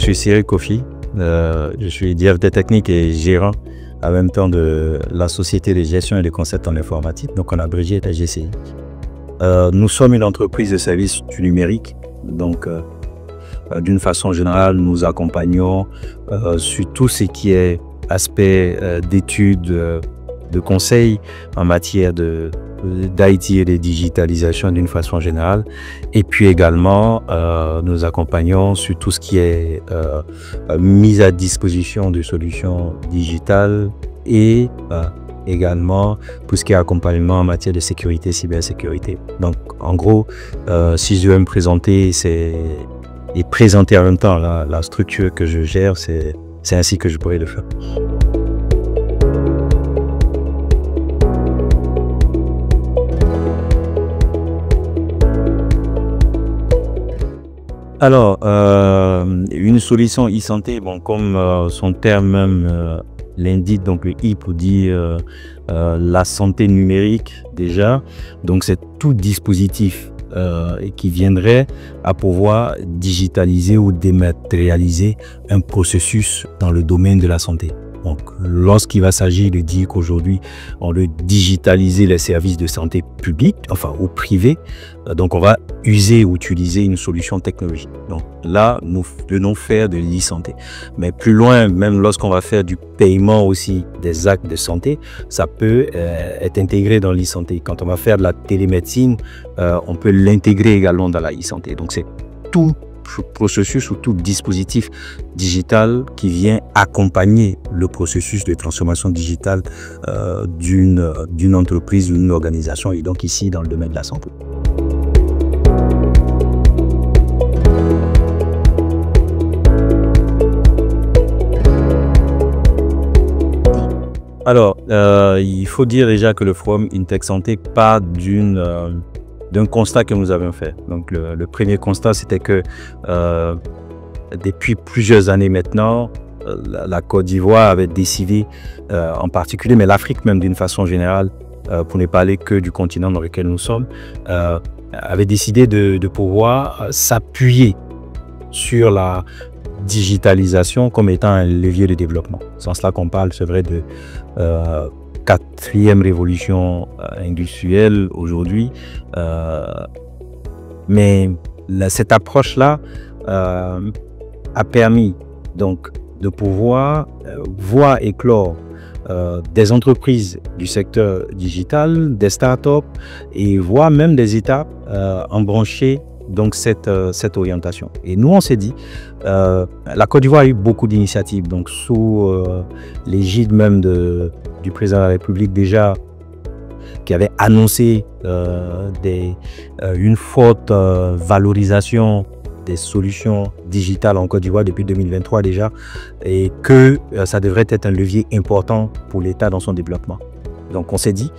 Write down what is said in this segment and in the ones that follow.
suis Cyril Kofi, je suis directeur technique et gérant en même temps de la société de gestion et de concepts en informatique, donc on a abrégé la GCI. Nous sommes une entreprise de services du numérique, donc d'une façon générale, nous accompagnons sur tout ce qui est aspect d'études, de conseils en matière d'IT et de digitalisation d'une façon générale. Et puis également, nous accompagnons sur tout ce qui est mise à disposition de solutions digitales et également tout ce qui est accompagnement en matière de sécurité, cybersécurité. Donc en gros, si je veux me présenter et présenter en même temps la structure que je gère, c'est ainsi que je pourrais le faire. Alors, une solution e-santé, bon, comme son terme même l'indique, donc le I pour dire la santé numérique déjà, donc c'est tout dispositif qui viendrait à pouvoir digitaliser ou dématérialiser un processus dans le domaine de la santé. Donc, lorsqu'il va s'agir de dire qu'aujourd'hui, on veut digitaliser les services de santé publics, enfin, ou privés, donc on va user ou utiliser une solution technologique. Donc là, nous venons faire de l'e-santé. Mais plus loin, même lorsqu'on va faire du paiement aussi des actes de santé, ça peut être intégré dans l'e-santé. Quand on va faire de la télémédecine, on peut l'intégrer également dans la e-santé. Donc c'est tout processus ou tout dispositif digital qui vient accompagner le processus de transformation digitale d'une entreprise ou d'une organisation, et donc ici dans le domaine de la santé. Alors, il faut dire déjà que le Forum InTech Santé part d'un constat que nous avions fait. Donc le premier constat, c'était que depuis plusieurs années maintenant, la Côte d'Ivoire avait décidé, en particulier, mais l'Afrique même d'une façon générale, pour ne parler que du continent dans lequel nous sommes, avait décidé de pouvoir s'appuyer sur la digitalisation comme étant un levier de développement. Sans cela qu'on parle, c'est vrai, de quatrième révolution industrielle aujourd'hui, mais cette approche-là a permis donc de pouvoir voir éclore des entreprises du secteur digital, des startups et voire même des États embrancher donc cette orientation. Et nous, on s'est dit, la Côte d'Ivoire a eu beaucoup d'initiatives, donc sous l'égide même du président de la République déjà, qui avait annoncé une forte valorisation des solutions digitales en Côte d'Ivoire depuis 2023 déjà, et que ça devrait être un levier important pour l'État dans son développement. Donc on s'est dit,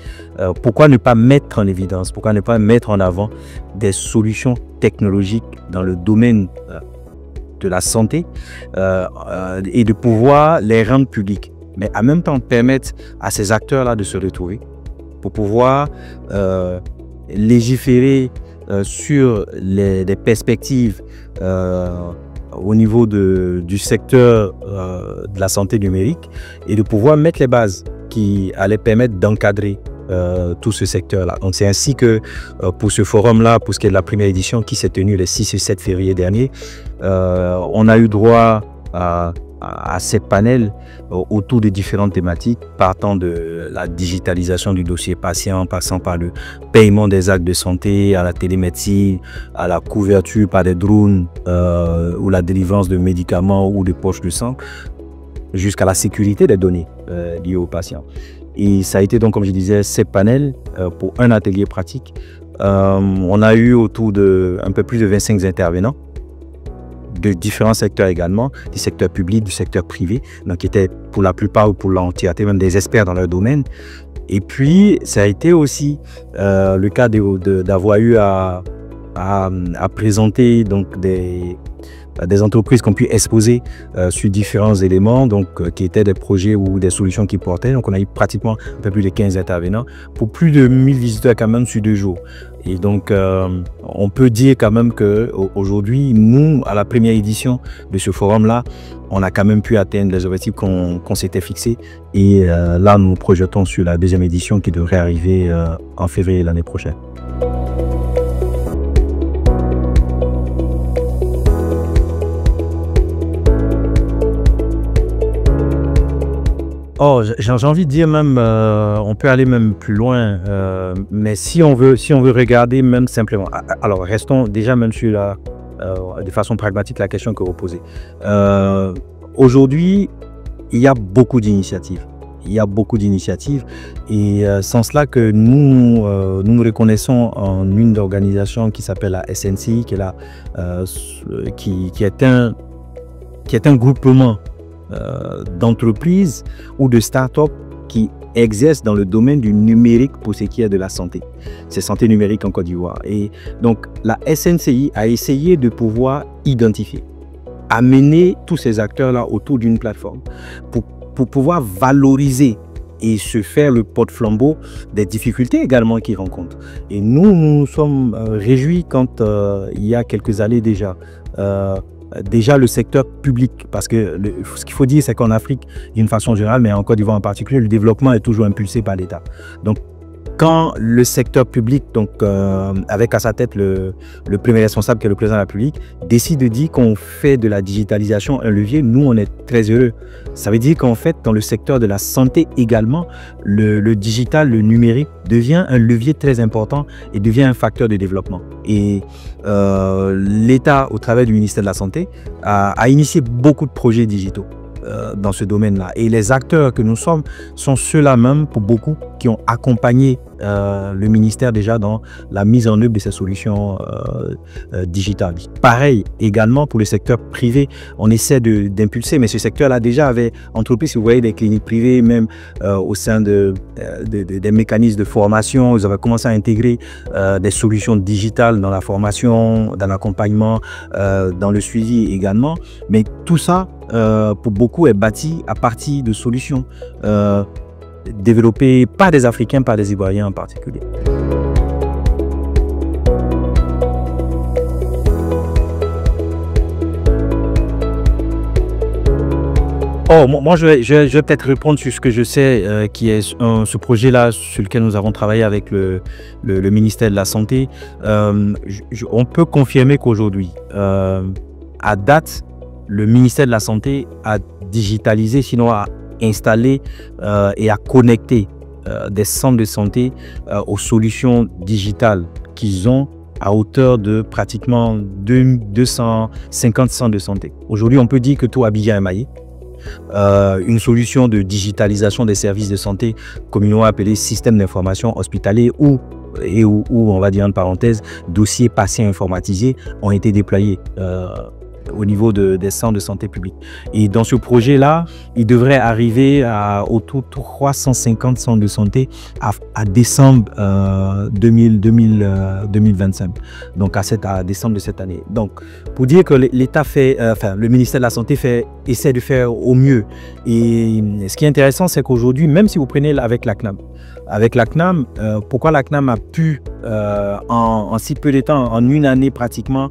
pourquoi ne pas mettre en évidence, pourquoi ne pas mettre en avant des solutions technologiques dans le domaine de la santé et de pouvoir les rendre publiques, mais en même temps permettre à ces acteurs-là de se retrouver pour pouvoir légiférer sur des perspectives au niveau du secteur de la santé numérique et de pouvoir mettre les bases qui allaient permettre d'encadrer tout ce secteur-là. Donc c'est ainsi que pour ce forum-là, pour ce qui est de la première édition qui s'est tenue le 6 et 7 février dernier, on a eu droit à ces panels autour de différentes thématiques, partant de la digitalisation du dossier patient, passant par le paiement des actes de santé, à la télémédecine, à la couverture par des drones ou la délivrance de médicaments ou de poches de sang, jusqu'à la sécurité des données liées aux patients. Et ça a été donc, comme je disais, ces panels pour un atelier pratique. On a eu autour de un peu plus de 25 intervenants de différents secteurs également, du secteur public, du secteur privé, donc qui étaient pour la plupart ou pour l'entièreté même des experts dans leur domaine. Et puis, ça a été aussi le cas d'avoir eu à présenter donc des des entreprises qui ont pu exposer sur différents éléments, donc qui étaient des projets ou des solutions qu'ils portaient. Donc on a eu pratiquement un peu plus de 15 intervenants pour plus de 1000 visiteurs quand même sur 2 jours. Et donc, on peut dire quand même qu'aujourd'hui, nous, à la première édition de ce forum-là, on a quand même pu atteindre les objectifs qu'on s'était fixés. Et là, nous nous projetons sur la deuxième édition qui devrait arriver en février l'année prochaine. Oh, j'ai envie de dire même, on peut aller même plus loin, mais si on veut regarder même simplement, alors restons déjà même sur de façon pragmatique la question que vous posez. Aujourd'hui, il y a beaucoup d'initiatives. Il y a beaucoup d'initiatives et sans cela que nous nous reconnaissons en une organisation qui s'appelle la SNCI, qui est un groupement d'entreprises ou de start-up qui exercent dans le domaine du numérique pour ce qui est de la santé. C'est santé numérique en Côte d'Ivoire. Et donc, la SNCI a essayé de pouvoir identifier, amener tous ces acteurs-là autour d'une plateforme pour pouvoir valoriser et se faire le porte-flambeau des difficultés également qu'ils rencontrent. Et nous sommes réjouis quand il y a quelques années déjà, le secteur public, parce que ce qu'il faut dire, c'est qu'en Afrique, d'une façon générale, mais en Côte d'Ivoire en particulier, le développement est toujours impulsé par l'État. Donc, quand le secteur public, donc avec à sa tête le premier responsable qui est le président de la République, décide de dire qu'on fait de la digitalisation un levier, nous on est très heureux. Ça veut dire qu'en fait dans le secteur de la santé également, le digital, le numérique devient un levier très important et devient un facteur de développement. Et l'État, au travers du ministère de la Santé, a initié beaucoup de projets digitaux dans ce domaine-là. Et les acteurs que nous sommes sont ceux-là même, pour beaucoup, qui ont accompagné le ministère déjà dans la mise en œuvre de ces solutions digitales. Pareil également pour le secteur privé, on essaie d'impulser, mais ce secteur-là déjà avait entrepris, si vous voyez, des cliniques privées, même au sein des mécanismes de formation. Ils avaient commencé à intégrer des solutions digitales dans la formation, dans l'accompagnement, dans le suivi également. Mais tout ça, pour beaucoup, est bâti à partir de solutions développées par des Africains, par des Ivoiriens en particulier. Oh, moi, je vais peut-être répondre sur ce que je sais, qui est ce projet-là sur lequel nous avons travaillé avec le ministère de la Santé. On peut confirmer qu'aujourd'hui, à date, le ministère de la Santé a digitalisé, sinon a installé et a connecté des centres de santé aux solutions digitales qu'ils ont à hauteur de pratiquement 250 centres de santé. Aujourd'hui, on peut dire que tout Abidjan est maillé. Une solution de digitalisation des services de santé, communément appelé système d'information hospitalier ou on va dire en parenthèse, dossiers patients informatisés ont été déployés au niveau des centres de santé publics. Et dans ce projet-là, il devrait arriver à autour de 350 centres de santé à décembre 2025, donc à décembre de cette année. Donc, pour dire que l'État fait, le ministère de la Santé essaie de faire au mieux. Et ce qui est intéressant, c'est qu'aujourd'hui, même si vous prenez avec la CNAM, pourquoi la CNAM a pu, en si peu de temps, en une année pratiquement,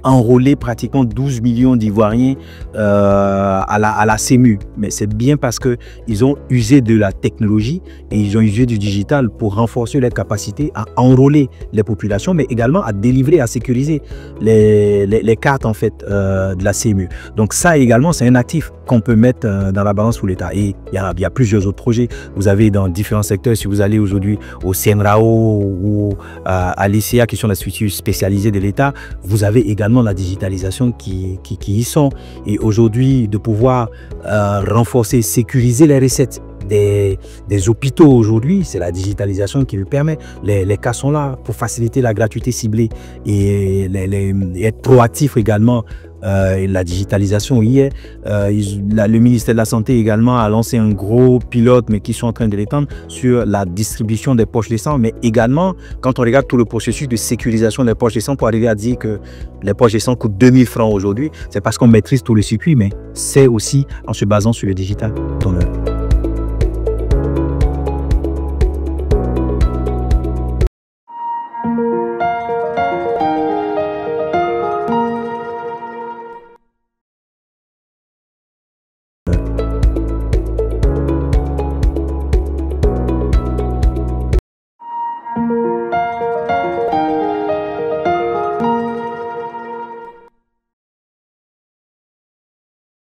enrôler pratiquement 12 millions d'Ivoiriens à la CEMU. Mais c'est bien parce qu'ils ont usé de la technologie et ils ont usé du digital pour renforcer leur capacité à enrôler les populations, mais également à délivrer, à sécuriser les cartes en fait, de la CEMU. Donc ça également, c'est un actif qu'on peut mettre dans la balance pour l'État. Et il y a plusieurs autres projets. Vous avez dans différents secteurs, si vous allez aujourd'hui au CNRAO ou à l'ICA, qui sont les structures spécialisées de l'État, vous avez également la digitalisation qui y sont. Et aujourd'hui, de pouvoir renforcer, sécuriser les recettes des hôpitaux aujourd'hui, c'est la digitalisation qui le permet. Les cas sont là pour faciliter la gratuité ciblée et être proactif également. La digitalisation y est. Le ministère de la Santé également a lancé un gros pilote, mais qui sont en train de l'étendre, sur la distribution des poches de sang, mais également quand on regarde tout le processus de sécurisation des poches de sang pour arriver à dire que les poches de sang coûtent 2000 francs aujourd'hui, c'est parce qu'on maîtrise tout le circuit, mais c'est aussi en se basant sur le digital.